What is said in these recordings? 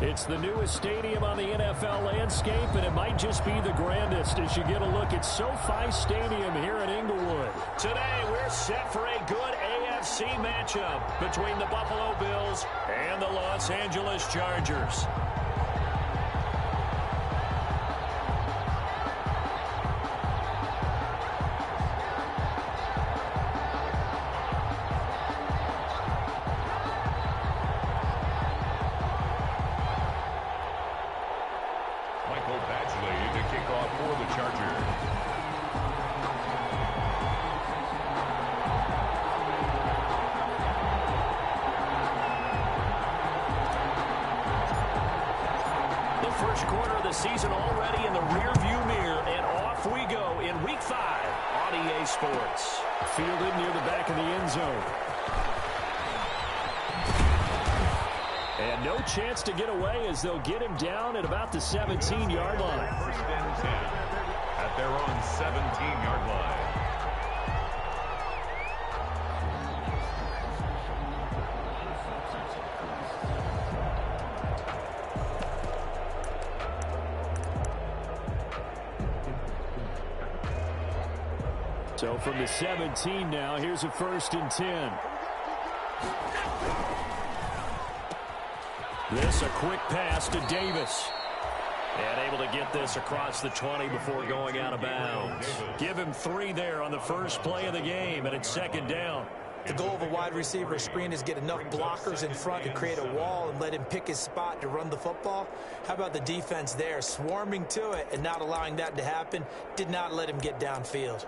It's the newest stadium on the NFL landscape, and it might just be the grandest as you get a look at SoFi Stadium here in Inglewood. Today, we're set for a good AFC matchup between the Buffalo Bills and the Los Angeles Chargers. First quarter of the season already in the rearview mirror, and off we go in Week 5 on EA Sports. Fielded near the back of the end zone. And no chance to get away as they'll get him down at about the 17-yard line. First and 10 at their own 17-yard line. So from the 17 now, here's a 1st and 10. This a quick pass to Davis. And able to get this across the 20 before going out of bounds. Give him 3 there on the first play of the game, and it's 2nd down. The goal of a wide receiver screen is get enough blockers in front to create a wall and let him pick his spot to run the football. How about the defense there, swarming to it and not allowing that to happen? Did not let him get downfield.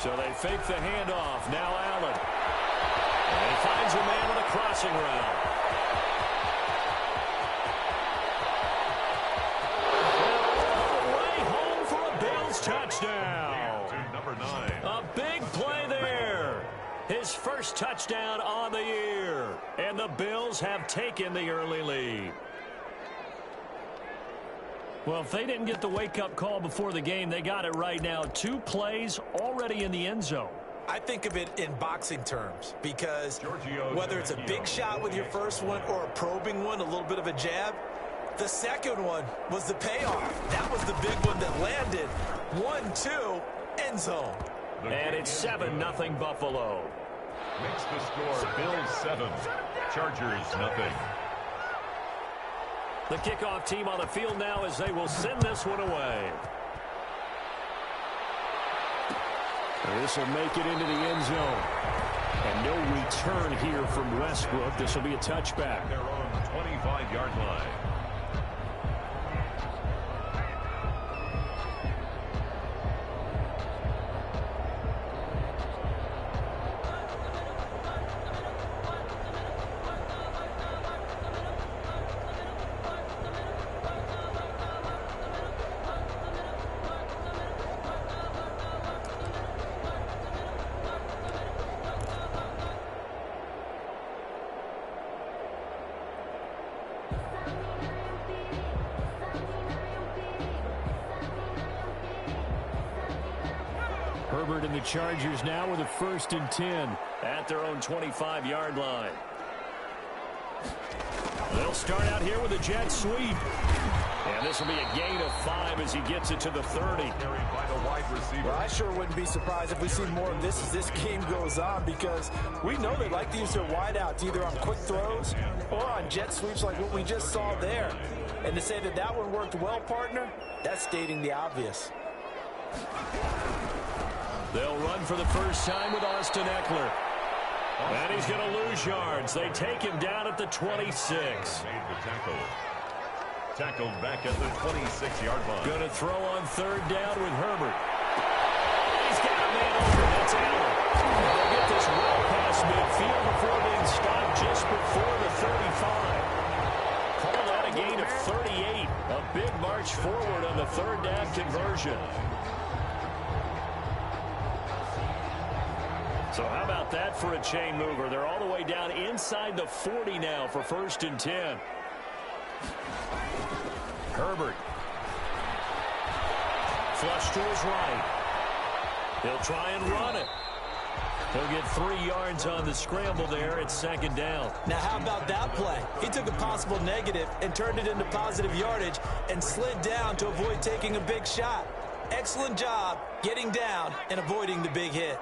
So they fake the handoff. Now Allen. And he finds a man with a crossing route. All the way home for a Bills touchdown. To number 9. A big play there. His first touchdown on the year. And the Bills have taken the early lead. Well, if they didn't get the wake-up call before the game, they got it right now. 2 plays already in the end zone. I think of it in boxing terms because whether it's a big shot with your first one or a probing one, a little bit of a jab, the second one was the payoff. That was the big one that landed. 1-2, end zone. And it's 7-0 Buffalo. Makes the score Bills 7, Chargers nothing. The kickoff team on the field now as they will send this one away. This will make it into the end zone. And no return here from Westbrook. This will be a touchback. Their own 25-yard line. Herbert and the Chargers now with a 1st and 10 at their own 25-yard line. They'll start out here with a jet sweep. And this will be a gain of 5 as he gets it to the 30. Carried by the wide receiver. Well, I sure wouldn't be surprised if we see more of this as this game goes on because we know they like to use their wideouts either on quick throws or on jet sweeps like what we just saw there. And to say that that one worked well, partner, that's stating the obvious. They'll run for the first time with Austin Eckler. And he's going to lose yards. They take him down at the 26. Made the tackle. Tackled back at the 26-yard line. Going to throw on 3rd down with Herbert. He's got a man over. That's Allen. They'll get this well past midfield before being stopped just before the 35. Call that a gain of 38. A big march forward on the 3rd down conversion. So how about that for a chain mover? They're all the way down inside the 40 now for 1st and 10. Herbert. Flush to his right. He'll try and run it. He'll get 3 yards on the scramble there. It's 2nd down. Now, how about that play? He took a possible negative and turned it into positive yardage and slid down to avoid taking a big shot. Excellent job getting down and avoiding the big hit.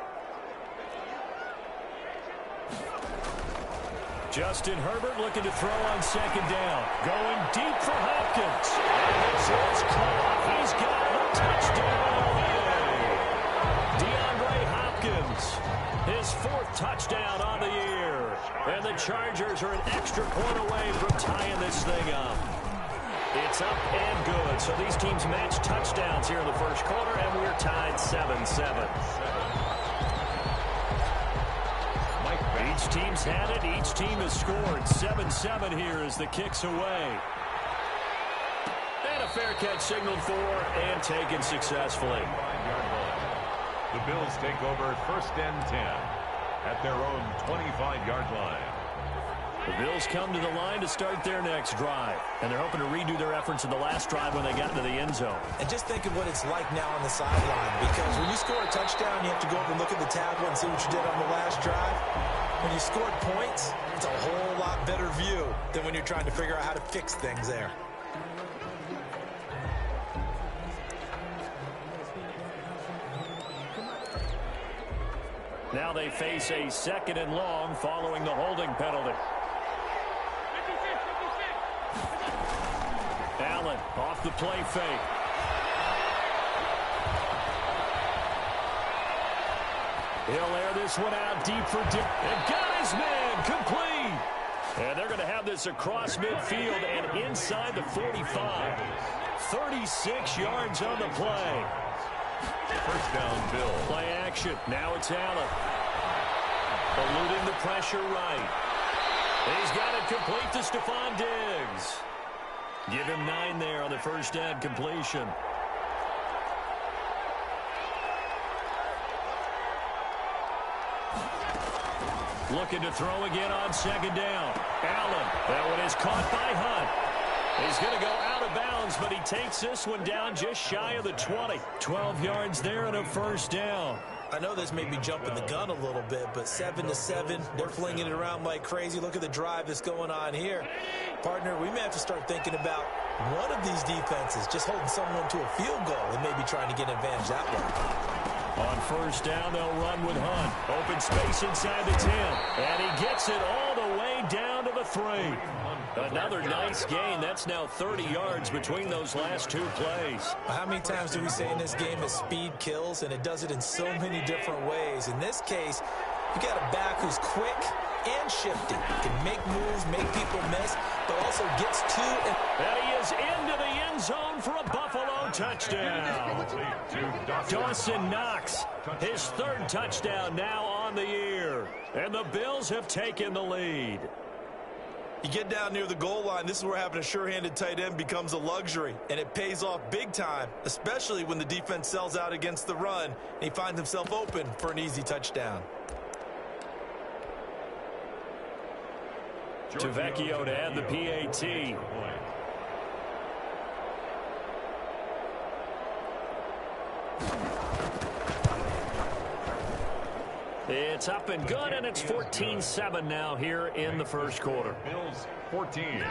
Justin Herbert looking to throw on 2nd down. Going deep for Hopkins. And this is caught. He's got a touchdown. DeAndre Hopkins, his 4th touchdown on the year. And the Chargers are an extra point away from tying this thing up. It's up and good. So these teams match touchdowns here in the 1st quarter, and we're tied 7-7. Each team's had it. Each team has scored. 7-7 here as the kick's away. And a fair catch signaled for and taken successfully. The Bills take over 1st and 10 at their own 25-yard line. The Bills come to the line to start their next drive. And they're hoping to redo their efforts in the last drive when they got into the end zone. And just think of what it's like now on the sideline. Because when you score a touchdown, you have to go over and look at the tablet and see what you did on the last drive. When you scored points, it's a whole lot better view than when you're trying to figure out how to fix things there. Now they face a 2nd and long following the holding penalty. Allen off the play fake. He'll air this one out deep for Dick. And got his man complete. And they're going to have this across midfield and inside the 45. 36 yards on the play. 1st down, Bill. Play action. Now it's Allen. Eluding the pressure right. He's got it complete to Stephon Diggs. Give him 9 there on the 1st down completion. Looking to throw again on 2nd down. Allen. That one is caught by Hunt. He's going to go out of bounds, but he takes this one down just shy of the 20. 12 yards there and a 1st down. I know this may be jumping the gun a little bit, but 7-7, they're flinging it around like crazy. Look at the drive that's going on here. Partner, we may have to start thinking about one of these defenses just holding someone to a field goal and maybe trying to get an advantage that way. On 1st down, they'll run with Hunt. Open space inside the 10. And he gets it all the way down to the 3. Another nice gain. That's now 30 yards between those last 2 plays. How many times do we say in this game that speed kills, and it does it in so many different ways? In this case, you got a back who's quick and shifty. Can make moves, make people miss, but also gets to and he is into the end zone for a Buffalo touchdown. Dawson Knox, his 3rd touchdown now on the year. And the Bills have taken the lead. You get down near the goal line, this is where having a sure-handed tight end becomes a luxury, and it pays off big time, especially when the defense sells out against the run, and he finds himself open for an easy touchdown. Tavecchio to add the PAT. It's up and good, and it's 14-7 now here in the 1st quarter. Bills 14,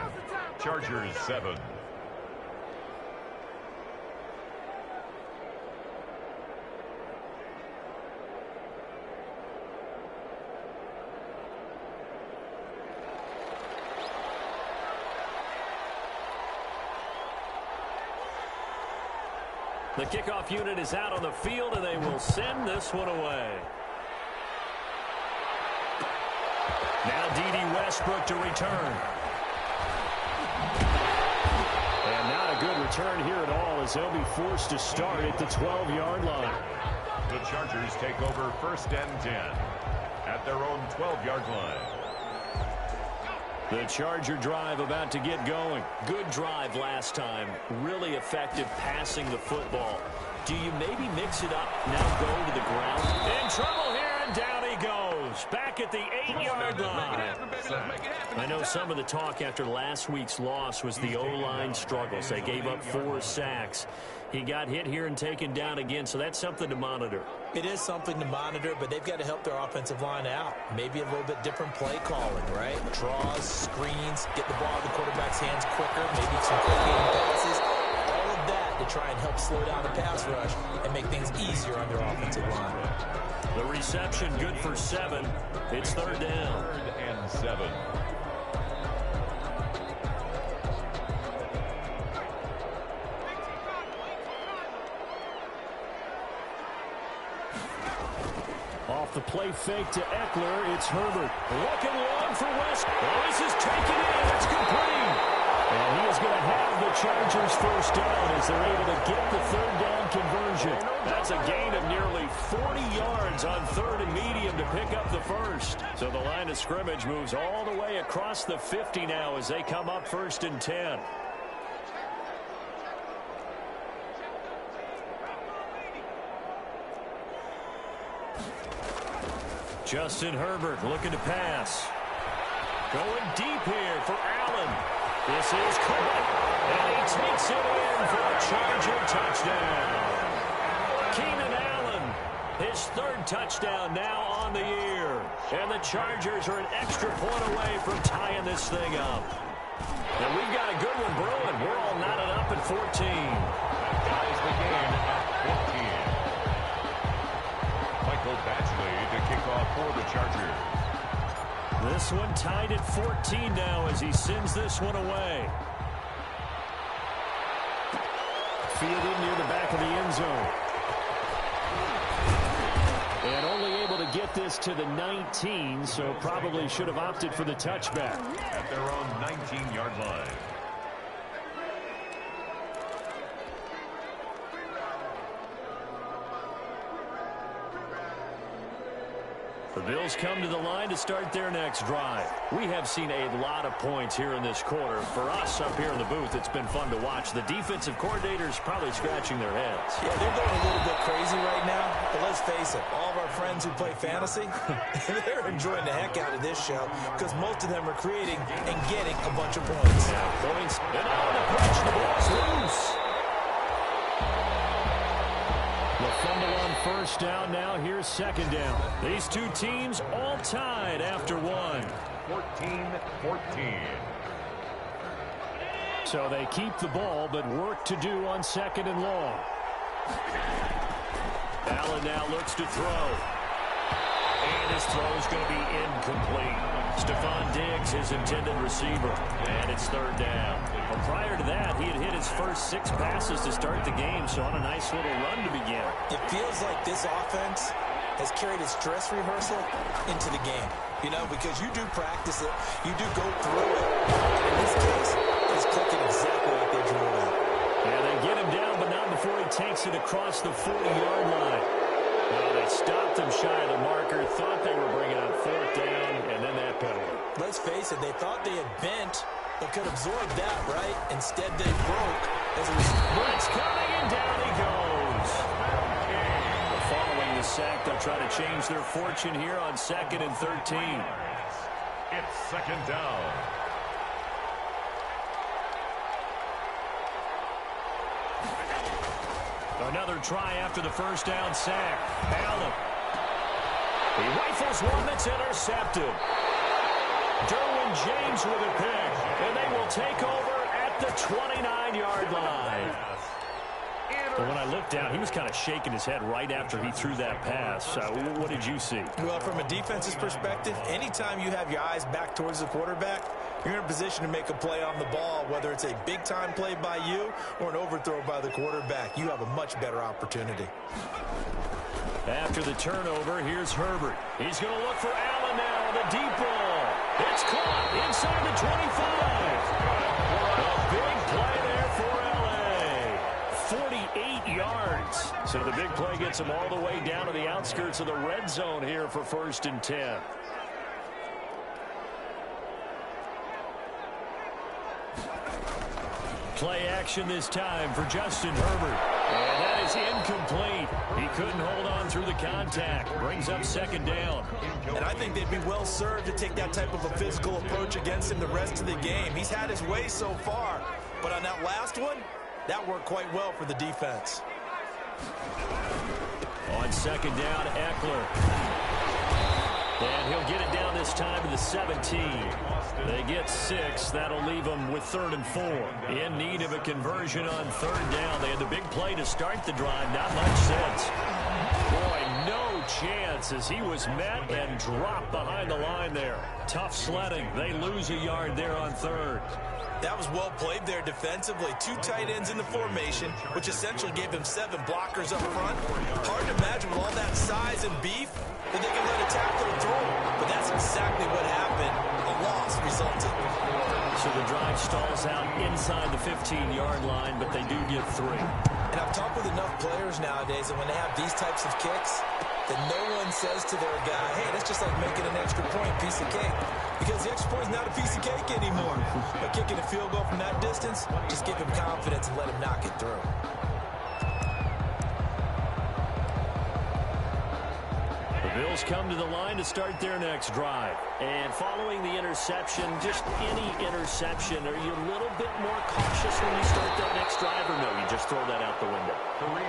Chargers 7. The kickoff unit is out on the field, and they will send this one away. Now D.D. Westbrook to return. And not a good return here at all, as they'll be forced to start at the 12-yard line. The Chargers take over 1st and 10 at their own 12-yard line. The Charger drive about to get going. Good drive last time. Really effective passing the football. Do you maybe mix it up, now go to the ground? In trouble here, and down he goes. goes. Back at the 8-yard line. I know some of the talk after last week's loss was the O-line struggles. They gave up 4 sacks. He got hit here and taken down again, so that's something to monitor. It is something to monitor, but they've got to help their offensive line out. Maybe a little bit different play calling, right? Draws, screens, get the ball in the quarterback's hands quicker, maybe some quick game passes. All of that to try and help slow down the pass rush and make things easier on their offensive line. The reception good for 7. It's 3rd down. 3rd and 7. Off the play fake to Eckler, it's Herbert. Looking long for West. Oh, this is taken in. It's complete. And he is going to have the Chargers first down as they're able to get the 3rd down conversion. That's a gain of nearly 40 yards on 3rd and medium to pick up the first. So the line of scrimmage moves all the way across the 50 now as they come up 1st and 10. Justin Herbert looking to pass. Going deep here for Allen. This is caught. And he takes it in for a Charger touchdown. Keenan Allen, his 3rd touchdown now on the year. And the Chargers are an extra point away from tying this thing up. And we've got a good one brewing. We're all knotted up at 14. Ties the game at 14. Michael Badgley to kick off for the Chargers. This one tied at 14 now as he sends this one away. Fielded near the back of the end zone. And only able to get this to the 19, so probably should have opted for the touchback. At their own 19-yard line. The Bills come to the line to start their next drive. We have seen a lot of points here in this quarter. For us up here in the booth, it's been fun to watch. The defensive coordinators probably scratching their heads. Yeah, they're going a little bit crazy right now. But let's face it, all of our friends who play fantasy, they're enjoying the heck out of this show because most of them are creating and getting a bunch of points. Yeah, points. And on the pitch, the ball's loose. The fumble on 1st down. Now here's 2nd down. These two teams all tied after 1. 14-14. So they keep the ball, but work to do on 2nd and long. Allen now looks to throw. And his throw is going to be incomplete. Stephon Diggs, his intended receiver. And it's 3rd down. Well, prior to that, he had hit his first 6 passes to start the game, so on a nice little run to begin. It feels like this offense has carried its dress rehearsal into the game. You know, because you do practice it, you do go through it. And in this case, it's clicking exactly like they drew it up. Yeah, they get him down, but not before he takes it across the 40-yard line. Well, they stopped him shy of the marker, thought they were bringing up 4th down, and then that penalty. Let's face it, they thought they had bent, but could absorb that, right? Instead, they broke. As a Blitz coming, and down he goes. Following the sack, they'll try to change their fortune here on 2nd and 13. It's 2nd down. Another try after the 1st down sack. Allen. He rifles one that's intercepted. Derwin James with a pick. And they will take over at the 29-yard line. But when I looked down, he was kind of shaking his head right after he threw that pass. What did you see? Well, from a defense's perspective, anytime you have your eyes back towards the quarterback, you're in a position to make a play on the ball, whether it's a big-time play by you or an overthrow by the quarterback. You have a much better opportunity. After the turnover, here's Herbert. He's going to look for Allen now, the deep ball. It's caught inside the 25. A big play there for L.A. 48 yards. So the big play gets them all the way down to the outskirts of the red zone here for 1st and 10. Play action this time for Justin Herbert. And that is incomplete. He couldn't hold on through the contact. Brings up second down. And I think they'd be well served to take that type of a physical approach against him the rest of the game. He's had his way so far, but on that last one, that worked quite well for the defense. On second down, Eckler. And he'll get it down this time to the 17. They get 6. That'll leave them with 3rd and 4. In need of a conversion on 3rd down. They had the big play to start the drive. Not much sense. Boy, no chance as he was met and dropped behind the line there. Tough sledding. They lose a yard there on 3rd. That was well played there defensively. 2 tight ends in the formation, which essentially gave them 7 blockers up front. Hard to imagine with all that size and beef that they can let a tackler throw. But that's exactly what happened. A loss resulted. So the drive stalls out inside the 15-yard line, but they do get 3. And I've talked with enough players nowadays that when they have these types of kicks, that no one says to their guy, hey, that's just like making an extra point piece of cake. Because the extra point is not a piece of cake anymore. But kicking a field goal from that distance, just give him confidence and let him knock it through. The Bills come to the line to start their next drive. And following the interception, just any interception, are you a little bit more cautious when you start that next drive, or no, you just throw that out the window?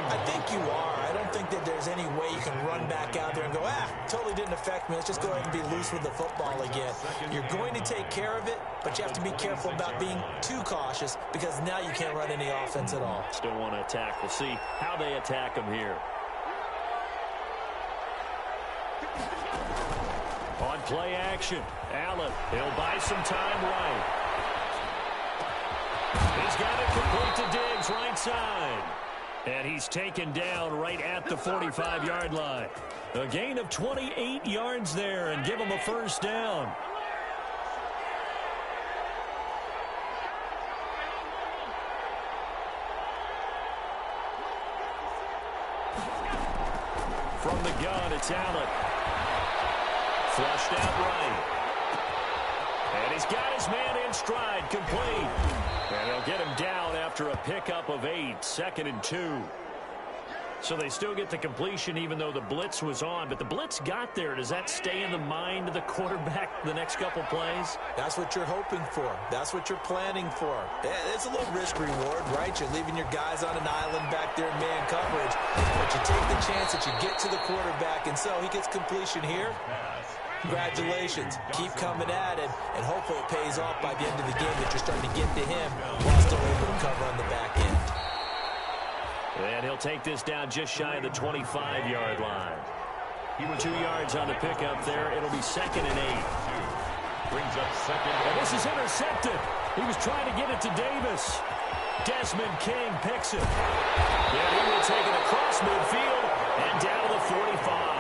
I think you are. I don't think that there's any way you can run back out there and go, totally didn't affect me. Let's just go ahead and be loose with the football again. You're going to take care of it, but you have to be careful about being too cautious because now you can't run any offense at all. Still want to attack. We'll see how they attack them here. On play action, Allen, he'll buy some time right. He's got it complete to Diggs, right side. And he's taken down right at the 45-yard line. A gain of 28 yards there and give him a first down. From the gun, it's Allen. Flushed out right. And he's got his man in stride, complete. And they'll get him down after a pickup of 8, 2nd and 2. So they still get the completion even though the blitz was on. But the blitz got there. Does that stay in the mind of the quarterback the next couple plays? That's what you're hoping for. That's what you're planning for. It's a little risk reward, right? You're leaving your guys on an island back there in man coverage. But you take the chance that you get to the quarterback. And so he gets completion here. Congratulations. Keep coming at it, and hopefully it pays off by the end of the game that you're starting to get to him while still able to cover on the back end. And he'll take this down just shy of the 25-yard line. 2 yards on the pickup there. It'll be 2nd and 8. Brings up second. And this is intercepted. He was trying to get it to Davis. Desmond King picks it. Yeah, he will take it across midfield and down to the 45.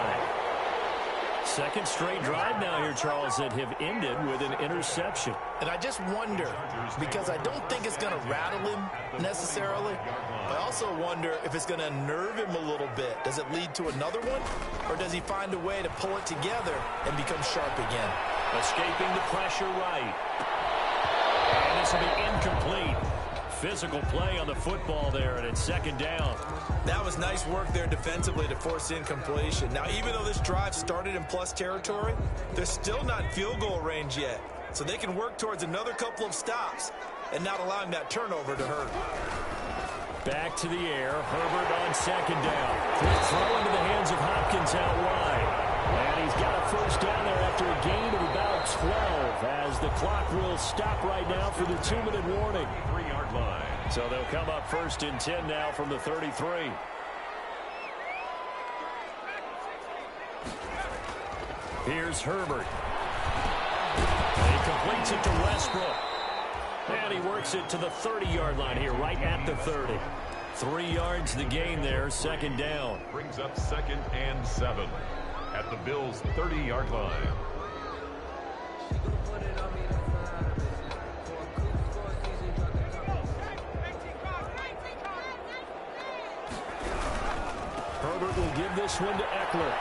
Second straight drive now here, Charles, that have ended with an interception. And I just wonder, because I don't think it's going to rattle him necessarily. I also wonder if it's going to unnerve him a little bit. Does it lead to another one? Or does he find a way to pull it together and become sharp again? Escaping the pressure right. And this will be incomplete. Physical play on the football there, and it's 2nd down. That was nice work there defensively to force incompletion. Now, even though this drive started in plus territory, they're still not in field goal range yet. So they can work towards another couple of stops and not allowing that turnover to hurt. Back to the air. Herbert on 2nd down. Quick throw into the hands of Hopkins out wide. And he's got a first down there after a gain of about 12 as the clock will stop right now for the 2-minute warning. 3-yard line. So they'll come up 1st and 10 now from the 33. Here's Herbert. And he completes it to Westbrook. And he works it to the 30-yard line here, right at the 30. 3 yards the gain there, 2nd down. Brings up 2nd and 7 at the Bills' 30-yard line. Herbert will give this one to Eckler.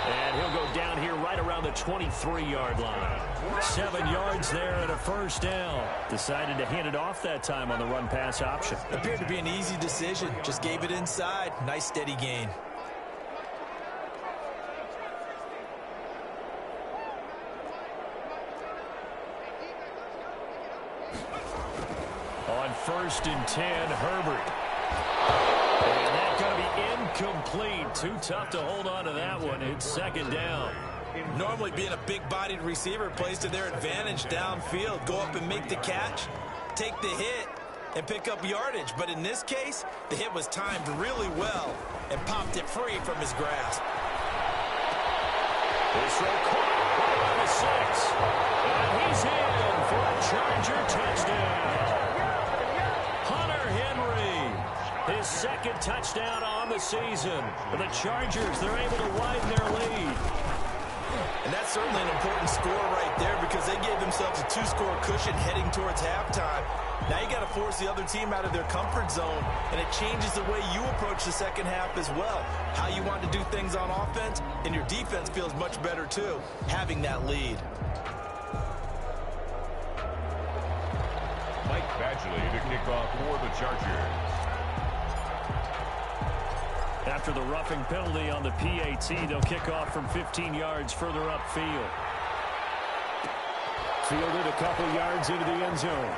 And he'll go down here right around the 23-yard line. 7 yards there and a first down. Decided to hand it off that time on the run-pass option. Appeared to be an easy decision. Just gave it inside. Nice steady gain. On 1st and 10, Herbert. And that's going to be incomplete. Too tough to hold on to that one. It's 2nd down. Normally being a big-bodied receiver plays to their advantage downfield. Go up and make the catch, take the hit, and pick up yardage. But in this case, the hit was timed really well and popped it free from his grasp. This throw caught right on the 6. And he's in for a Charger touchdown. Hunter Henry, his 2nd touchdown on the season. The Chargers, they're able to widen their lead. And that's certainly an important score right there because they gave themselves a 2-score cushion heading towards halftime. Now you got to force the other team out of their comfort zone, and it changes the way you approach the second half as well. How you want to do things on offense, and your defense feels much better too, having that lead. Mike Badgley to kick off for the Chargers. After the roughing penalty on the PAT, they'll kick off from 15 yards further upfield. Fielded a couple yards into the end zone.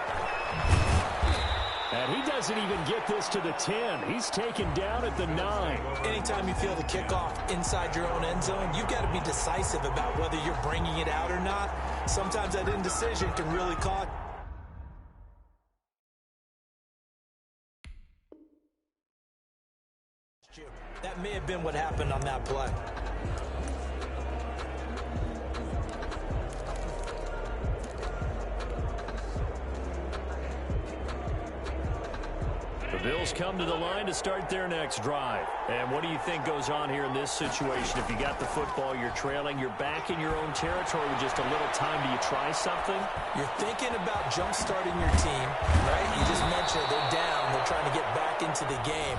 And he doesn't even get this to the 10. He's taken down at the 9. Anytime you feel the kickoff inside your own end zone, you've got to be decisive about whether you're bringing it out or not. Sometimes that indecision can really cost. That may have been what happened on that play. The Bills come to the line to start their next drive. And what do you think goes on here in this situation? If you got the football, you're trailing, you're back in your own territory with just a little time. Do you try something? You're thinking about jump-starting your team, right? You just mentioned they're down. They're trying to get back into the game.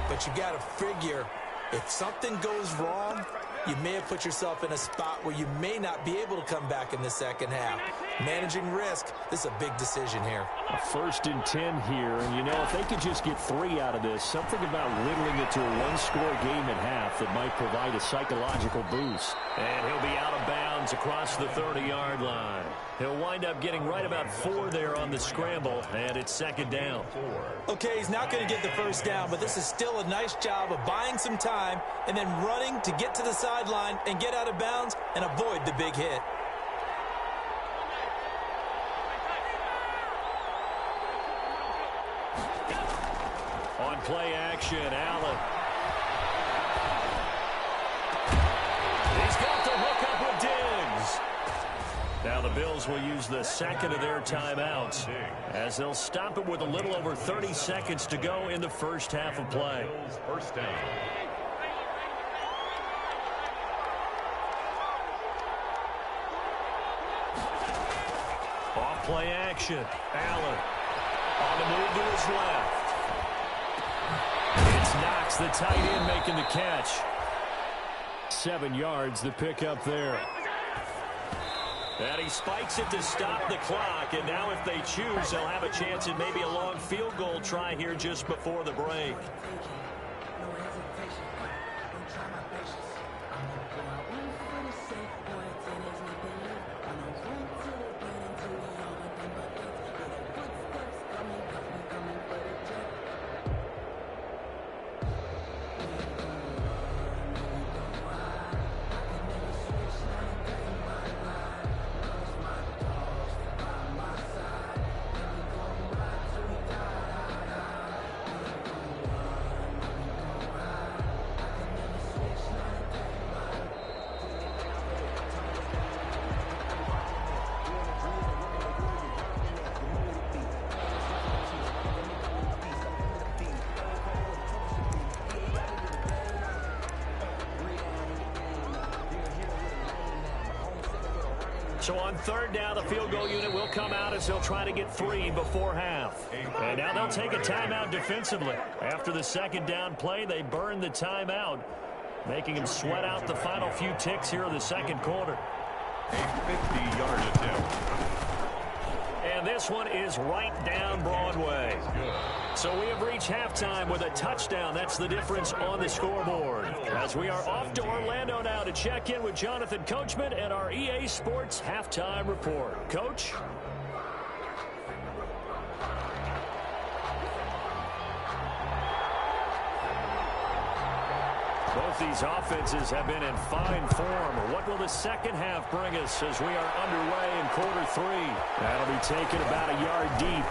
But you got to figure if something goes wrong, you may have put yourself in a spot where you may not be able to come back in the second half. Managing risk, this is a big decision here. A 1st and 10 here, and you know, if they could just get 3 out of this, something about whittling it to a 1-score game at half that might provide a psychological boost. And he'll be out of bounds across the 30-yard line. He'll wind up getting right about 4 there on the scramble, and it's 2nd down. Okay, he's not going to get the first down, but this is still a nice job of buying some time and then running to get to the sideline and get out of bounds and avoid the big hit. On play action, Allen. He's got the hook up with Diggs. Now the Bills will use the 2nd of their timeouts as they'll stop it with a little over 30 seconds to go in the first half of play. First down. Off play action, Allen on the move to his left. It's Knox, the tight end, making the catch. 7 yards, the pickup there. And he spikes it to stop the clock, and now if they choose, they'll have a chance at maybe a long field goal try here just before the break. So on 3rd down, the field goal unit will come out as they'll try to get 3 before half. And now they'll take a timeout defensively. After the 2nd down play, they burn the timeout, making them sweat out the final few ticks here in the 2nd quarter. A 50-yard attempt. And this one is right down Broadway. So we have reached halftime with a touchdown. That's the difference on the scoreboard. As we are off to Orlando now to check in with Jonathan Coachman and our EA Sports halftime report. Coach? Both these offenses have been in fine form. What will the second half bring us as we are underway in quarter three? That'll be taken about a yard deep.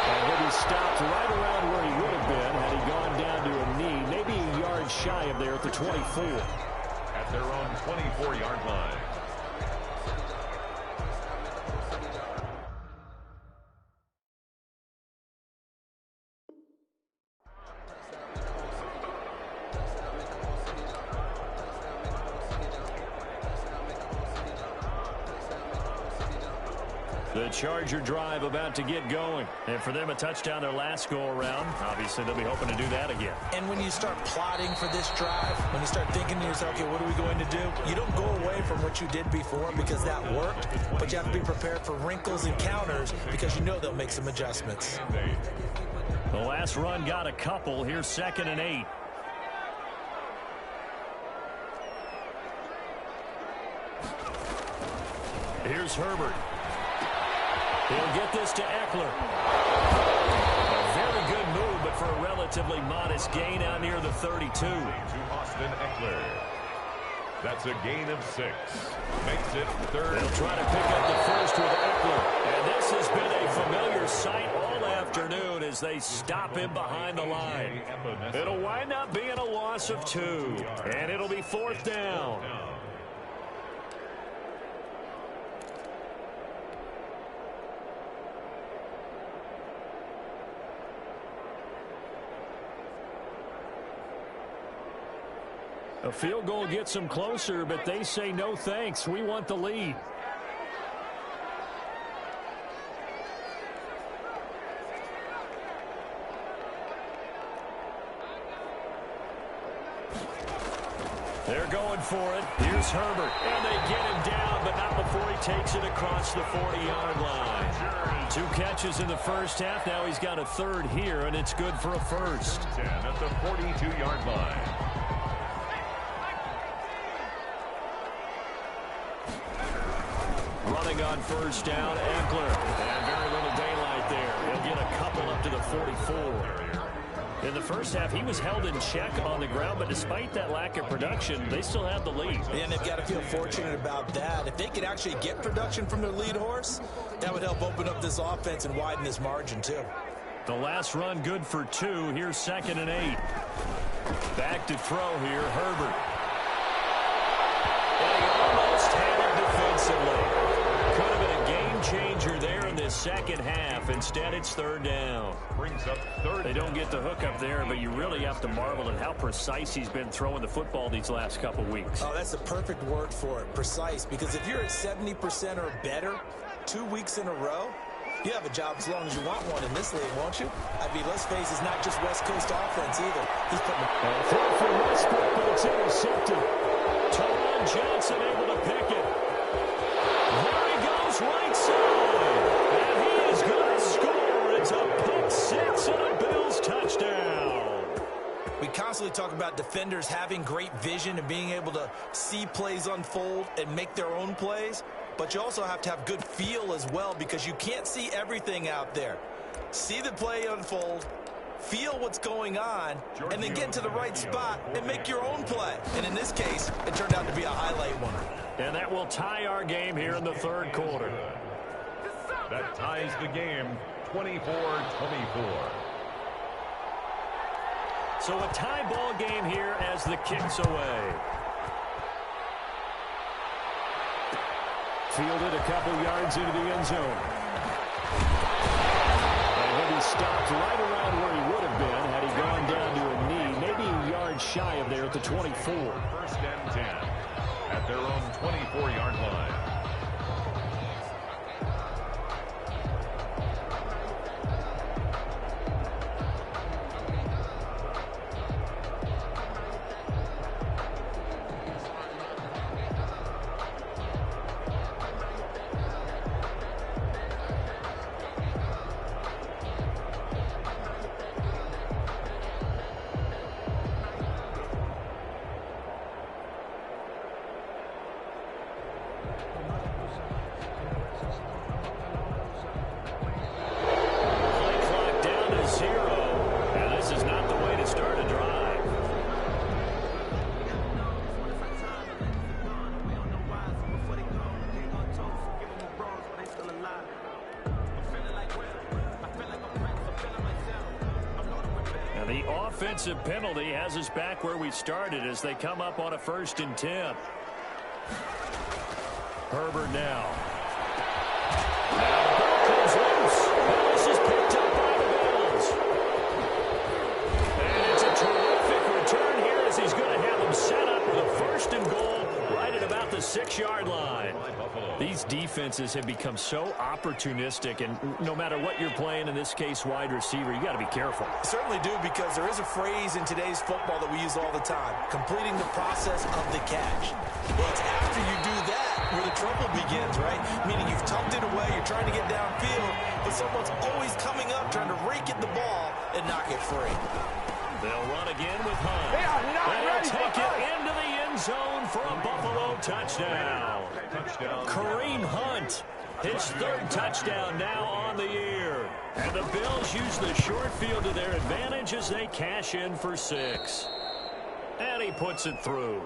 And he'll be stopped right around where he would have been had he gone down to a knee, maybe a yard shy of there at the 24. At their own 24-yard line. The Charger drive about to get going. And for them, a touchdown their last go-around. Obviously, they'll be hoping to do that again. And when you start plotting for this drive, when you start thinking to yourself, okay, what are we going to do? You don't go away from what you did before because that worked, but you have to be prepared for wrinkles and counters because you know they'll make some adjustments. The last run got a couple. Here's 2nd and 8. Here's Herbert. He'll get this to Eckler. A very good move, but for a relatively modest gain out near the 32. To Austin Eckler. That's a gain of 6. Makes it 3rd. They'll try to pick up the first with Eckler. And this has been a familiar sight all afternoon as they stop him behind the line. It'll wind up being a loss of 2. And it'll be 4th down. A field goal gets them closer, but they say no thanks. We want the lead. They're going for it. Here's Herbert. And they get him down, but not before he takes it across the 40-yard line. 2 catches in the first half. Now he's got a 3rd here, and it's good for a first. 10 at the 42-yard line. Running on first down, Eckler. And very little daylight there. He'll get a couple up to the 44. In the first half, he was held in check on the ground, but despite that lack of production, they still have the lead. And they've got to feel fortunate about that. If they could actually get production from their lead horse, that would help open up this offense and widen this margin, too. The last run good for 2. Here's 2nd and 8. Back to throw here, Herbert. And he almost had it defensively. Could have been a game changer there in this second half. Instead, it's 3rd down. Brings up 3rd. They don't get the hook up there, but you really have to marvel at how precise he's been throwing the football these last couple weeks. Oh, that's the perfect word for it, precise. Because if you're at 70% or better 2 weeks in a row, you have a job as long as you want one in this league, won't you? I mean, let's face it, it's not just West Coast offense either. He's putting a throw for Westbrook, but it's intercepted. Teron Johnson able to pick it. There he goes right side. And he is going to score. It's a pick 6 and a Bills touchdown. We constantly talk about defenders having great vision and being able to see plays unfold and make their own plays. But you also have to have good feel as well because you can't see everything out there. See the play unfold, feel what's going on, and then get to the right spot and make your own play. And in this case, it turned out to be a highlight one. And that will tie our game here in the 3rd quarter. That ties the game 24-24. So a tie ball game here as the kick's away. Fielded a couple yards into the end zone. And he'll be stopped right around where he would have been had he gone down to a knee, maybe a yard shy of there at the 24. 1st and 10 at their own 24-yard line. Play clock down to 0. And this is not the way to start a drive. And the offensive penalty has us back where we started as they come up on a 1st and 10. Herbert now. Now the ball comes loose. And this is picked up by the Bills. And it's a terrific return here as he's going to have them set up with a 1st and goal right at about the 6-yard line. These defenses have become so opportunistic, and no matter what you're playing, in this case wide receiver, you got to be careful. Certainly do, because there is a phrase in today's football that we use all the time: completing the process of the catch. Well, it's after you do that where the trouble begins, right? Meaning you've tucked it away, you're trying to get downfield, but someone's always coming up trying to rake at the ball and knock it free. They'll run again with Hunt. They are not ready They'll take for it into the end zone for a Buffalo touchdown. Kareem Hunt, his 3rd touchdown now on the year. And the Bills use the short field to their advantage as they cash in for 6. And he puts it through.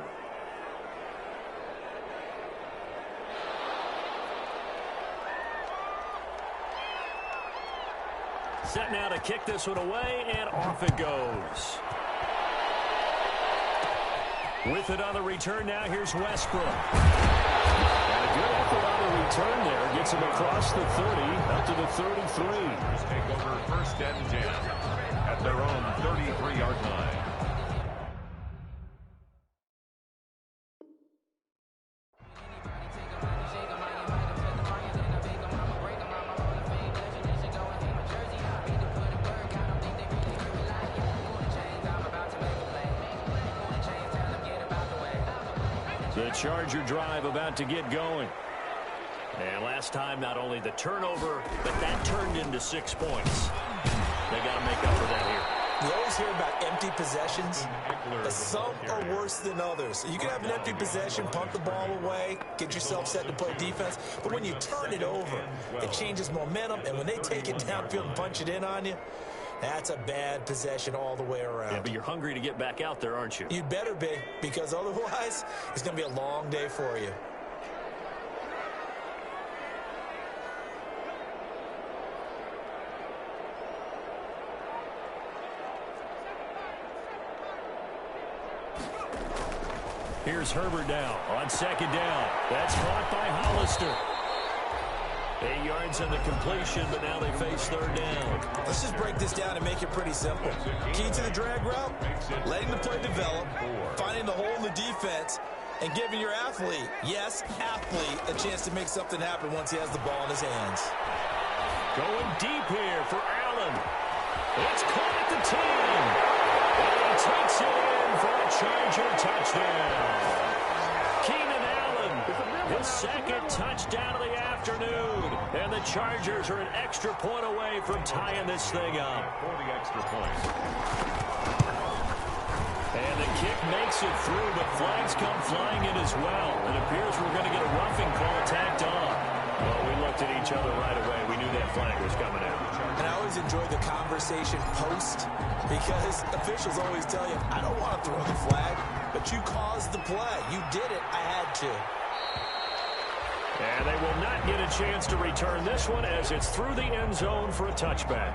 Set now to kick this one away, and off it goes. With it on the return now, here's Westbrook. And a good effort on the return there. Gets him across the 30, up to the 33. Take over 1st and 10 at their own 33-yard line. The Charger drive about to get going. And last time, not only the turnover, but that turned into 6 points. They got to make up for that here. You always hear about empty possessions, but some are worse than others. You can have an empty possession, punt the ball away, get yourself set to play defense, but when you turn it over, it changes momentum, and when they take it downfield and punch it in on you, that's a bad possession all the way around. Yeah, but you're hungry to get back out there, aren't you? You'd better be, because otherwise, it's going to be a long day for you. Here's Herbert now on 2nd down. That's caught by Hollister. 8 yards on the completion, but now they face 3rd down. Let's just break this down and make it pretty simple. Key to the drag route, letting the play develop, finding the hole in the defense, and giving your athlete, yes, athlete, a chance to make something happen once he has the ball in his hands. Going deep here for Allen. It's caught at the 10. And he takes it in for a Charger touchdown. Keenan Allen, his 2nd touchdown of the afternoon. And the Chargers are an extra point away from tying this thing up. For the extra point. And the kick makes it through, but flags come flying in as well. It appears we're going to get a roughing call tacked on. Well, we looked at each other right away. We knew that flag was coming out. And I always enjoy the conversation post, because officials always tell you, I don't want to throw the flag, but you caused the play. You did it. I had to. And they will not get a chance to return this one as it's through the end zone for a touchback.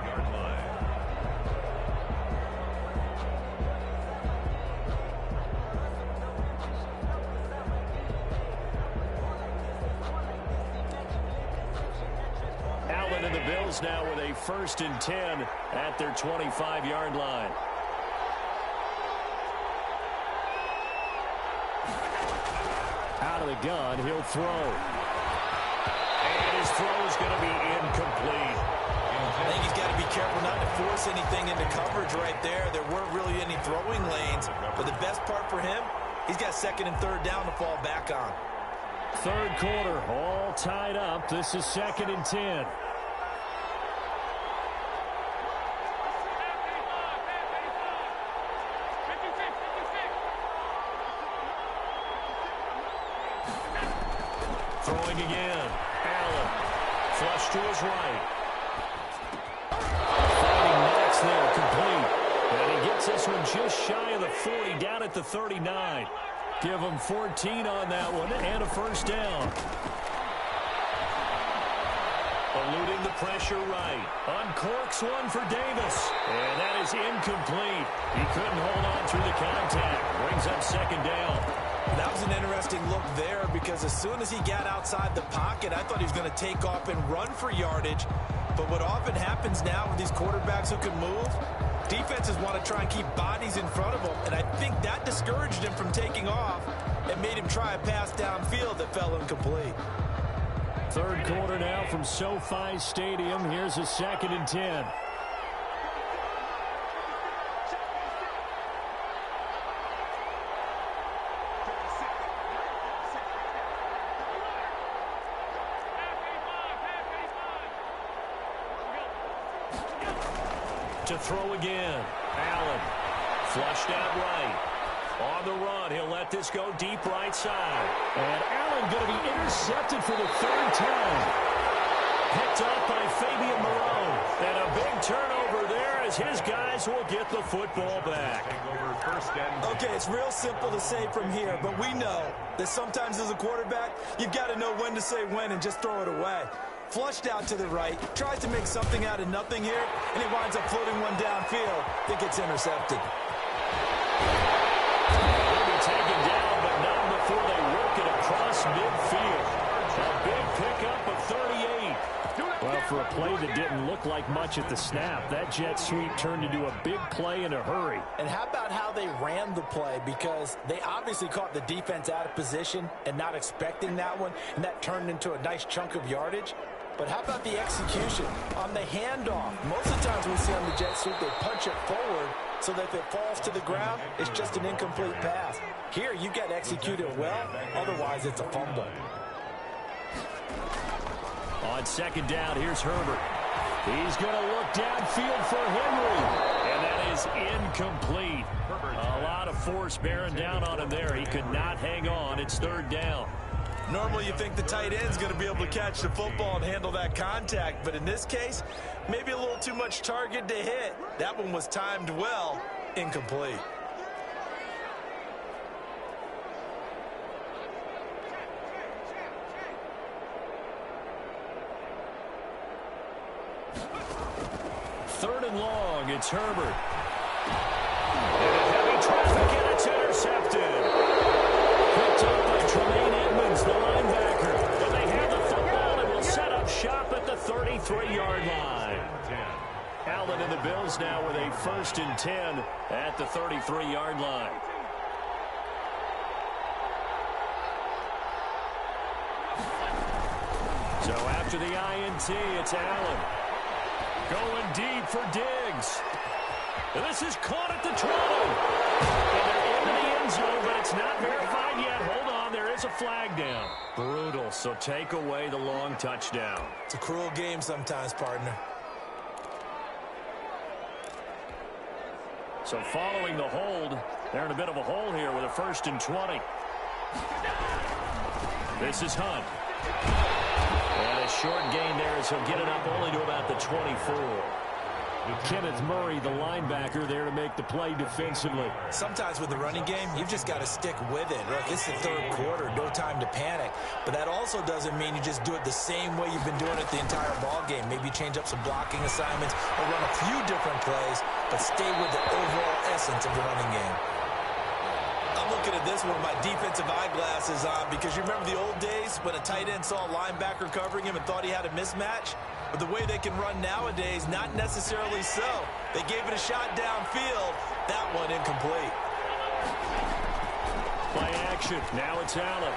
Allen and the Bills now with a 1st and 10 at their 25-yard line. Out of the gun, he'll throw. And his throw is going to be incomplete. I think he's got to be careful not to force anything into coverage right there. There weren't really any throwing lanes. But the best part for him, he's got 2nd and 3rd down to fall back on. 3rd quarter, all tied up. This is 2nd and 10. Throwing again. Allen. Flush to his right. Fighting knocks there, complete. And he gets this one just shy of the 40, down at the 39. Give him 14 on that one, and a first down. Eluding the pressure right. Uncorks one for Davis. And that is incomplete. He couldn't hold on through the contact. Brings up second down. That was an interesting look there because as soon as he got outside the pocket, I thought he was going to take off and run for yardage. But what often happens now with these quarterbacks who can move, defenses want to try and keep bodies in front of them, and I think that discouraged him from taking off and made him try a pass downfield that fell incomplete. Third quarter now from SoFi Stadium. Here's a 2nd and 10. To throw again. Allen. Flushed out right. On the run, he'll let this go deep right side. And Allen going to be intercepted for the 3rd time. Picked up by Fabian Moreau. And a big turnover there as his guys will get the football back. Okay, it's real simple to say from here, but we know that sometimes as a quarterback, you've got to know when to say when and just throw it away. Flushed out to the right, tries to make something out of nothing here, and he winds up floating one downfield that gets intercepted. He'll be taken down, but not before they work it across midfield. A big pickup of 38. Well, for a play that didn't look like much at the snap, that jet sweep turned into a big play in a hurry. And how about how they ran the play? Because they obviously caught the defense out of position and not expecting that one, and that turned into a nice chunk of yardage. But how about the execution on the handoff? Most of the times we see on the jet sweep, they punch it forward so that if it falls to the ground, it's just an incomplete pass. Here, you got to execute it well. Otherwise, it's a fumble. On second down, here's Herbert. He's going to look downfield for Henry. And that is incomplete. A lot of force bearing down on him there. He could not hang on. It's 3rd down. Normally you think the tight end's going to be able to catch the football and handle that contact, but in this case, maybe a little too much target to hit. That one was timed well, incomplete. Third and long, it's Herbert. And a heavy traffic, and it's intercepted. Picked up by Tremaine Edmonds, the linebacker. But they have the football and will set up shop at the 33-yard line. Allen and the Bills now with a 1st and 10 at the 33-yard line. So after the INT, it's Allen. Going deep for Diggs. And this is caught at the 20. And they're into the end zone, but it's not verified yet. Hold on, there is a flag down. Brutal, so take away the long touchdown. It's a cruel game sometimes, partner. So following the hold, they're in a bit of a hole here with a 1st and 20. This is Hunt. And a short gain there as he'll get it up only to about the 24. Kenneth Murray, the linebacker, there to make the play defensively. Sometimes with the running game, you've just got to stick with it. Look, it's the 3rd quarter, no time to panic. But that also doesn't mean you just do it the same way you've been doing it the entire ball game. Maybe change up some blocking assignments or run a few different plays, but stay with the overall essence of the running game. I'm looking at this one with my defensive eyeglasses on because you remember the old days when a tight end saw a linebacker covering him and thought he had a mismatch? But the way they can run nowadays, not necessarily so. They gave it a shot downfield. That one incomplete. Play action. Now it's Allen.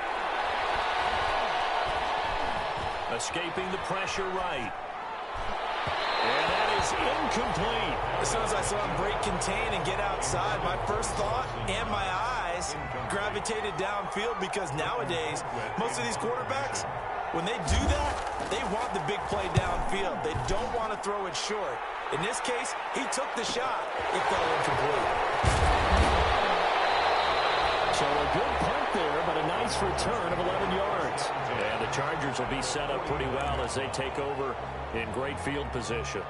Escaping the pressure right. And that is incomplete. As soon as I saw him break contain and get outside, my first thought and my eyes gravitated downfield because nowadays, most of these quarterbacks, when they do that, they want the big play downfield. They don't want to throw it short. In this case, he took the shot. It fell incomplete. So a good punt there, but a nice return of 11 yards. And the Chargers will be set up pretty well as they take over in great field position.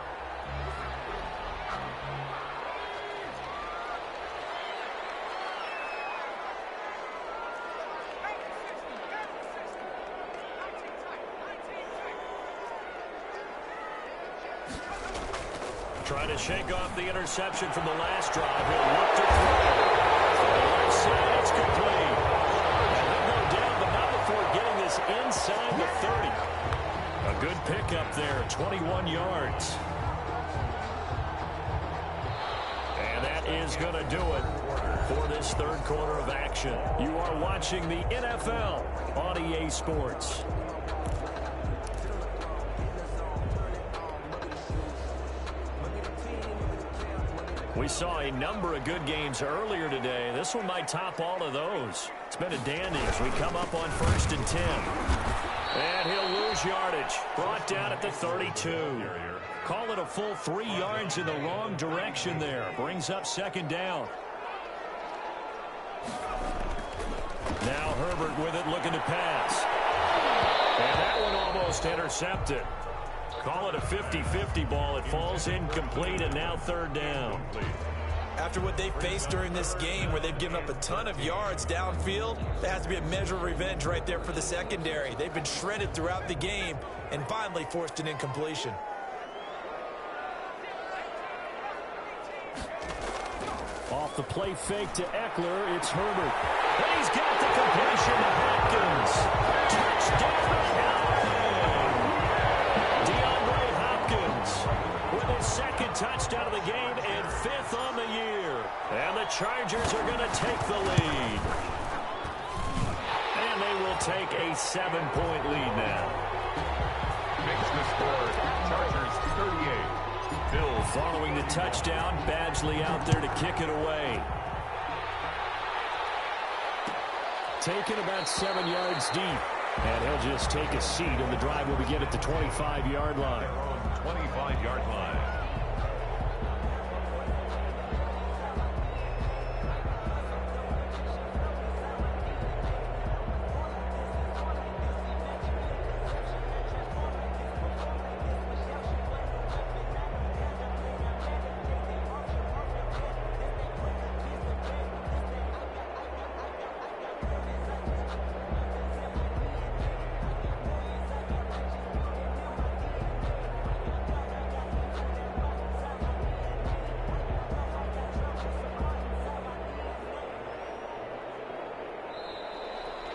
Trying to shake off the interception from the last drive. He'll look to throw. Left side, it's complete. He'll go down, but not before getting this inside the 30. A good pickup there, 21 yards. And that is going to do it for this third quarter of action. You are watching the NFL on EA Sports. We saw a number of good games earlier today. This one might top all of those. It's been a dandy as we come up on 1st and 10. And he'll lose yardage. Brought down at the 32. Call it a full 3 yards in the wrong direction there. Brings up 2nd down. Now Herbert with it, looking to pass. And that one almost intercepted. Call it a 50-50 ball. It falls incomplete, and now 3rd down. After what they faced during this game where they've given up a ton of yards downfield, there has to be a measure of revenge right there for the secondary. They've been shredded throughout the game and finally forced an incompletion. Off the play fake to Eckler, it's Herbert. And he's got the completion to Hopkins. Touchdown, with his 2nd touchdown of the game and 5th on the year. And the Chargers are going to take the lead. And they will take a 7-point lead now. Makes the score Chargers 38. Bill following the touchdown. Badgley out there to kick it away. Taken about 7 yards deep. And he'll just take a seat, and the drive will begin at the 25-yard line. 25-yard line.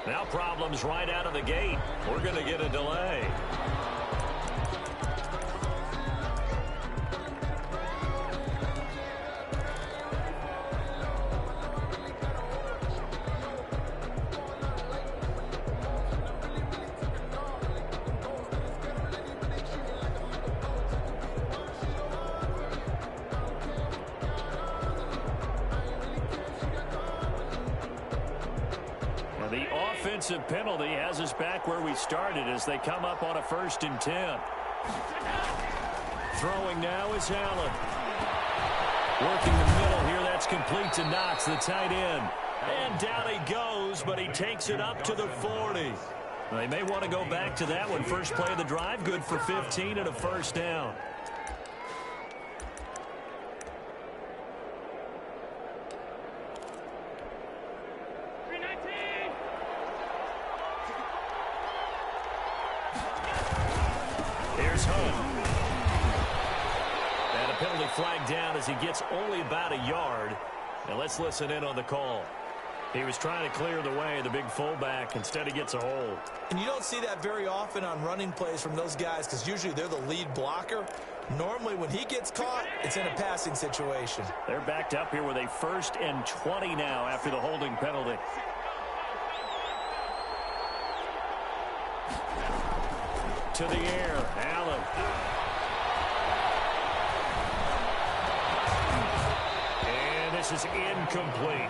Now problems right out of the gate. We're going to get a delay. The offensive penalty has us back where we started as they come up on a 1st and 10. Throwing now is Allen. Working the middle here. That's complete to Knox, the tight end. And down he goes, but he takes it up to the 40. They may want to go back to that one. First play of the drive, good for 15 and a 1st down. Here's Hunt. And a penalty flag down as he gets only about a yard. And let's listen in on the call. He was trying to clear the way, the big fullback. Instead, he gets a hold. And you don't see that very often on running plays from those guys because usually they're the lead blocker. Normally, when he gets caught, it's in a passing situation. They're backed up here with a 1st and 20 now after the holding penalty. To the air, Allen. And this is incomplete.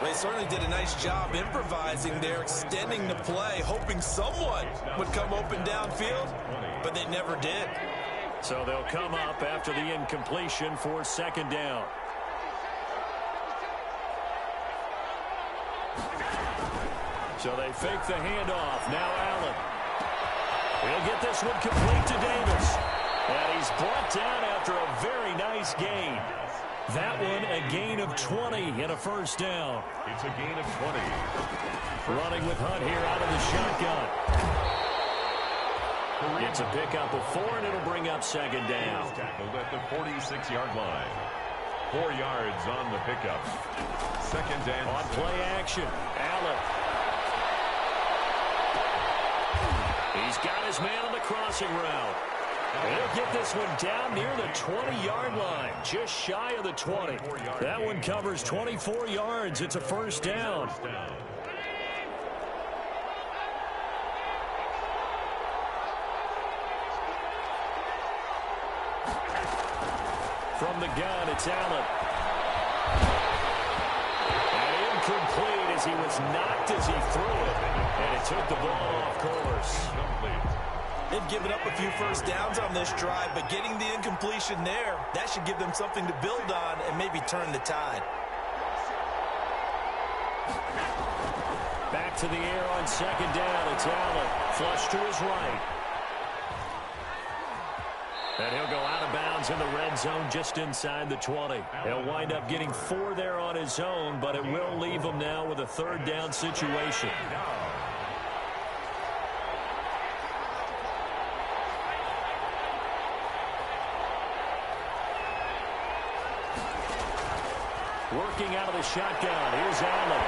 They certainly did a nice job improvising there, extending the play, hoping someone would come open downfield, but they never did. So they'll come up after the incompletion for 2nd down. So they fake the handoff. Now Allen. He'll get this one complete to Davis. And he's brought down after a very nice gain. That one a gain of 20 and a first down. It's a gain of 20. Running with Hunt here out of the shotgun. It's a pickup of 4, and it'll bring up second down. Tackled at the 46-yard line. 4 yards on the pickup. Second and on play action. Allen. He's got his man on the crossing route. And he'll get this one down near the 20-yard line, just shy of the 20. That one covers 24 yards. It's a first down. From the gun, it's Allen. And incomplete as he was knocked as he threw it. And it took the ball off course. They've given up a few first downs on this drive, but getting the incompletion there, that should give them something to build on and maybe turn the tide. Back to the air on second down. It's Allen. Flush to his right. And he'll go out of bounds in the red zone just inside the 20. He'll wind up getting 4 there on his own, but it will leave him now with a third down situation. Working out of the shotgun. Here's Allen.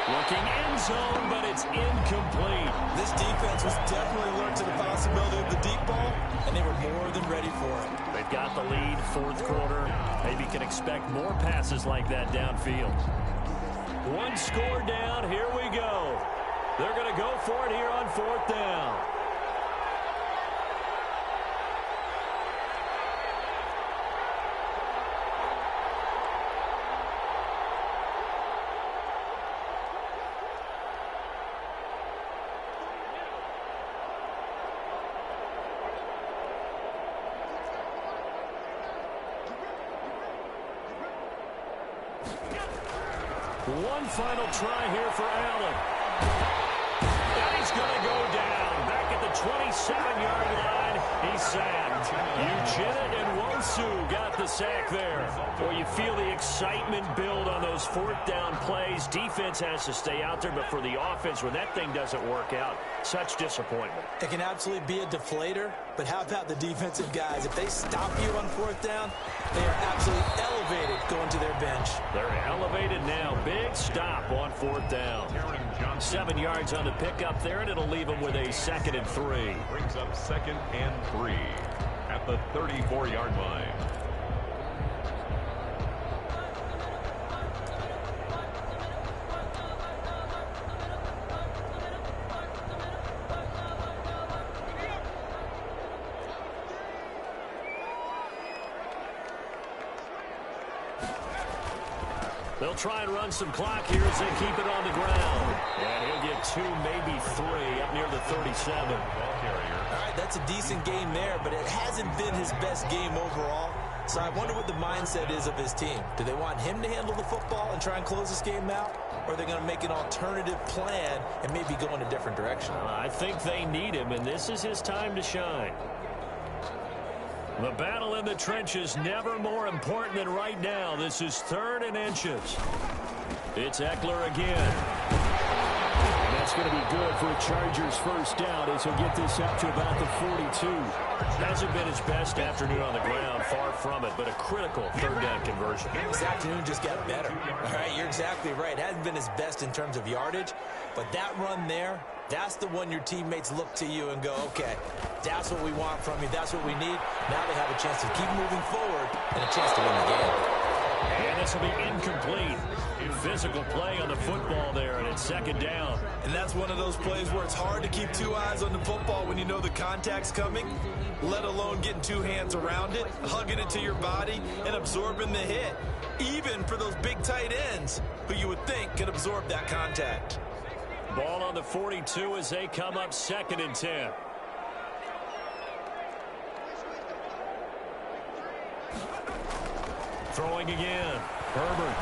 Looking end zone, but it's incomplete. This defense was definitely alert to the possibility of the deep ball, and they were more than ready for it. They've got the lead, fourth quarter. Maybe can expect more passes like that downfield. 1 score down. Here we go. They're going to go for it here on fourth down. One final try here for Allen. And he's going to go down. Back at the 27-yard line, he's sacked. Eugene and Wosu got the sack there. Well, you feel the excitement build on those fourth down plays. Defense has to stay out there, but for the offense, when that thing doesn't work out, such disappointment. It can absolutely be a deflator, but how about the defensive guys? If they stop you on fourth down, they are absolutely elevated going to their bench. They're elevated now. Big stop on fourth down. 7 yards on the pickup there, and it'll leave them with a 2nd and 3. Brings up 2nd and 3 at the 34-yard line. They'll try and run some clock here as they keep it on the ground. And he'll get 2, maybe 3 up near the 37. All right, that's a decent game there, but it hasn't been his best game overall. So I wonder what the mindset is of his team. Do they want him to handle the football and try and close this game out? Or are they going to make an alternative plan and maybe go in a different direction? I think they need him, and this is his time to shine. The battle in the trenches never more important than right now. This is 3rd and inches. It's Eckler again. And that's going to be good for a Chargers first down as he'll get this up to about the 42. Hasn't been his best afternoon on the ground, far from it, but a critical third down conversion. This afternoon just got better. All right, you're exactly right. Hasn't been his best in terms of yardage, but that run there, that's the one your teammates look to you and go, okay, that's what we want from you. That's what we need. Now they have a chance to keep moving forward and a chance to win the game. And this will be incomplete. Physical play on the football there, and it's 2nd down. And that's one of those plays where it's hard to keep 2 eyes on the football when you know the contact's coming, let alone getting 2 hands around it, hugging it to your body, and absorbing the hit, even for those big tight ends who you would think can absorb that contact. Ball on the 42 as they come up 2nd and 10. Throwing again. Herbert.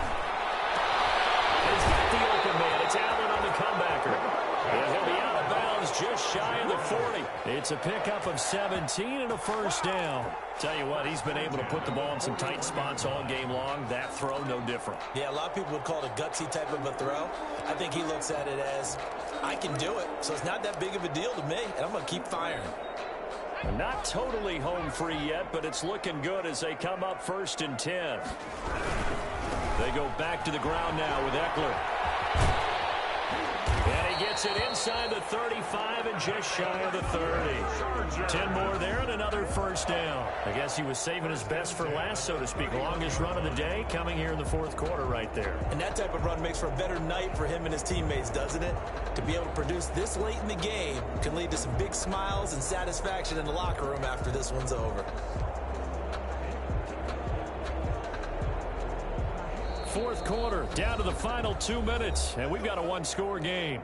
He's got the open man. It's Allen on the comebacker. And he'll be out of bounds just shy of the 40. It's a pickup of 17 and a first down. Tell you what, he's been able to put the ball in some tight spots all game long. That throw, no different. Yeah, a lot of people would call it a gutsy type of a throw. I think he looks at it as, I can do it, so it's not that big of a deal to me, and I'm going to keep firing. Not totally home free yet, but it's looking good as they come up 1st and 10. They go back to the ground now with Eckler. And he gets it inside the 35 and just shy of the 30. 10 more there and another first down. I guess he was saving his best for last, so to speak. Longest run of the day coming here in the 4th quarter right there. And that type of run makes for a better night for him and his teammates, doesn't it? To be able to produce this late in the game can lead to some big smiles and satisfaction in the locker room after this one's over. 4th quarter, down to the final 2 minutes, and we've got a one-score game.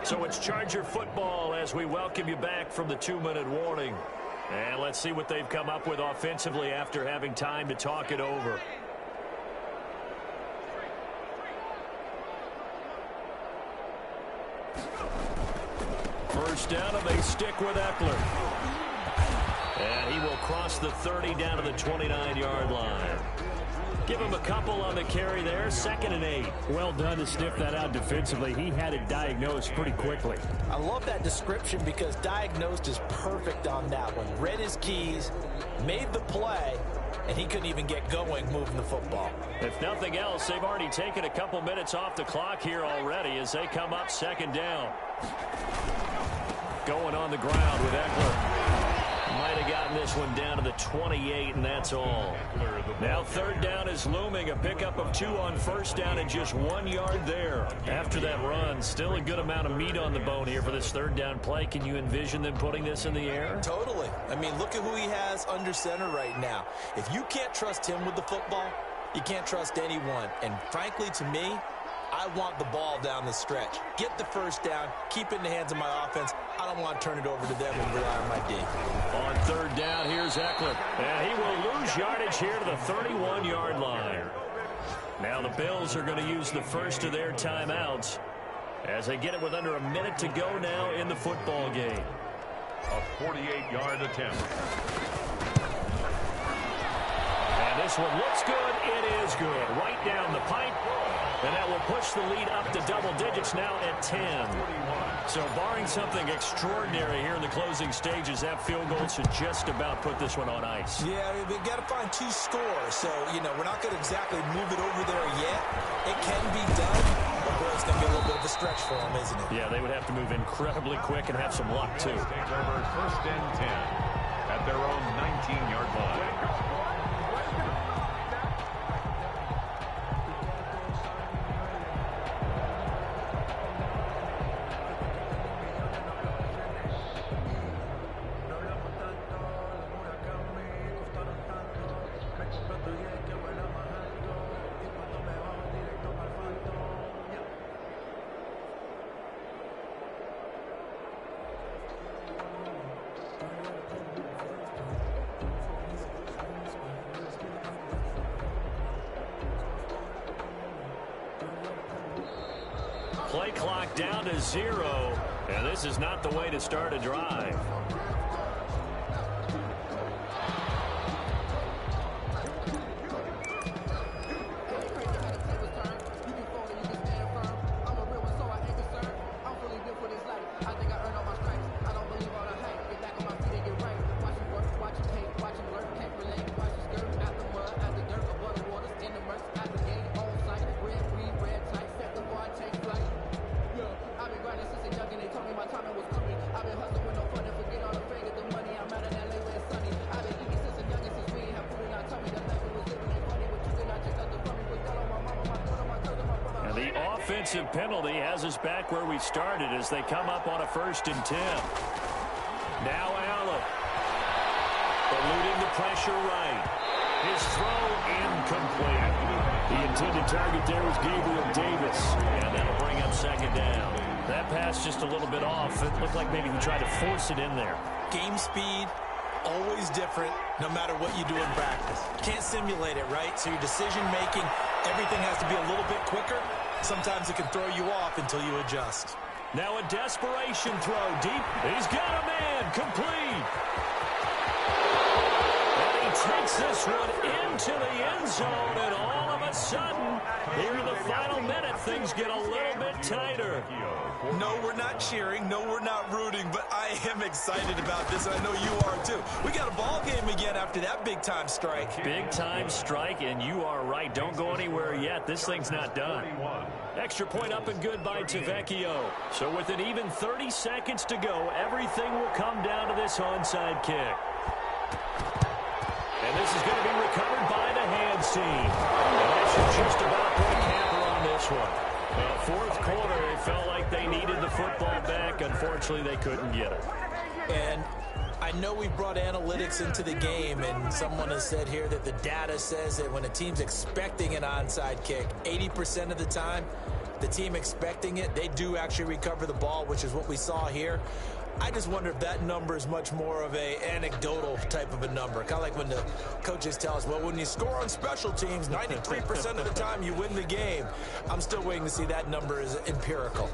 So it's Charger football as we welcome you back from the 2-minute warning. And let's see what they've come up with offensively after having time to talk it over. First down, and they stick with Eckler. And he will cross the 30 down to the 29-yard line. Give him a couple on the carry there. 2nd and 8. Well done to sniff that out defensively. He had it diagnosed pretty quickly. I love that description because diagnosed is perfect on that one. Read his keys, made the play, and he couldn't even get going moving the football. If nothing else, they've already taken a couple minutes off the clock here already as they come up 2nd down. Going on the ground with Eckler. Might have gotten this one down to the 28, and that's all. Now 3rd down is looming. A pickup of 2 on 1st down and just 1 yard there. After that run, still a good amount of meat on the bone here for this 3rd down play. Can you envision them putting this in the air? Totally. I mean, look at who he has under center right now. If you can't trust him with the football, you can't trust anyone. And frankly, to me, I want the ball down the stretch. Get the first down, keep it in the hands of my offense. I don't want to turn it over to them and rely on my D. On 3rd down, here's Eckler. And he will lose yardage here to the 31-yard line. Now the Bills are going to use the first of their timeouts as they get it with under a minute to go now in the football game. A 48-yard attempt. And this one looks good. It is good. Right down the pipe. And that will push the lead up to double digits now at 10. So barring something extraordinary here in the closing stages, that field goal should just about put this one on ice. Yeah, we've got to find 2 scores. So, you know, we're not going to exactly move it over there yet. It can be done, but boy, it's going to be a little bit of a stretch for them, isn't it? Yeah, they would have to move incredibly quick and have some luck, too. Take over 1st and 10 at their own 19-yard line. Play clock down to 0, and this is not the way to start a drive. Offensive penalty has us back where we started as they come up on a 1st and 10. Now Allen eluding the pressure right. His throw incomplete. The intended target there was Gabriel Davis, and that'll bring up second down. That pass just a little bit off. It looked like maybe he tried to force it in there. Game speed, always different, no matter what you do in practice. Can't simulate it, right? So your decision-making, everything has to be a little bit quicker. Sometimes it can throw you off until you adjust. Now a desperation throw deep. He's got a man complete. And he takes this one into the end zone, and all of a sudden, here in the final minute, things get a little bit tighter. No, we're not cheering. No, we're not rooting, but I am excited about this, and I know you are too. We got a ball game again after that big-time strike. Big-time strike, and you are right. Don't go anywhere yet. This thing's not done. Extra point up and good by Tavecchio. So with an even 30 seconds to go, everything will come down to this onside kick. And this is going to be recovered by the hands team. And that should just about put a capper on this one. Fourth quarter, it felt like they needed the football back. Unfortunately, they couldn't get it. And I know we brought analytics into the game, and someone has said here that the data says that when a team's expecting an onside kick, 80% of the time, the team expecting it, they do actually recover the ball, which is what we saw here. I just wonder if that number is much more of a anecdotal type of a number. Kind of like when the coaches tell us, well, when you score on special teams, 93% of the time you win the game. I'm still waiting to see that number is empirical.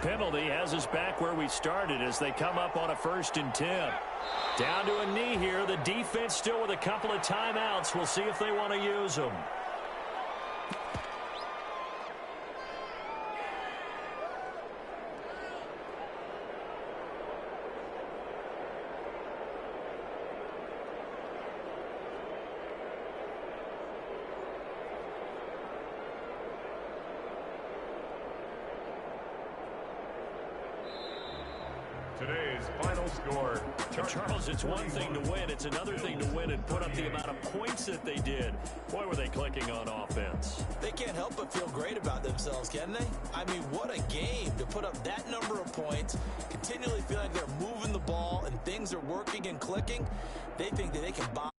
Penalty has us back where we started as they come up on a 1st and 10. Down to a knee here. The defense still with a couple of timeouts. We'll see if they want to use them. Today's final score. Charles, it's one thing to win. It's another thing to win and put up the amount of points that they did. Boy, were they clicking on offense. They can't help but feel great about themselves, can they? I mean, what a game to put up that number of points, continually feel like they're moving the ball and things are working and clicking. They think that they can buy.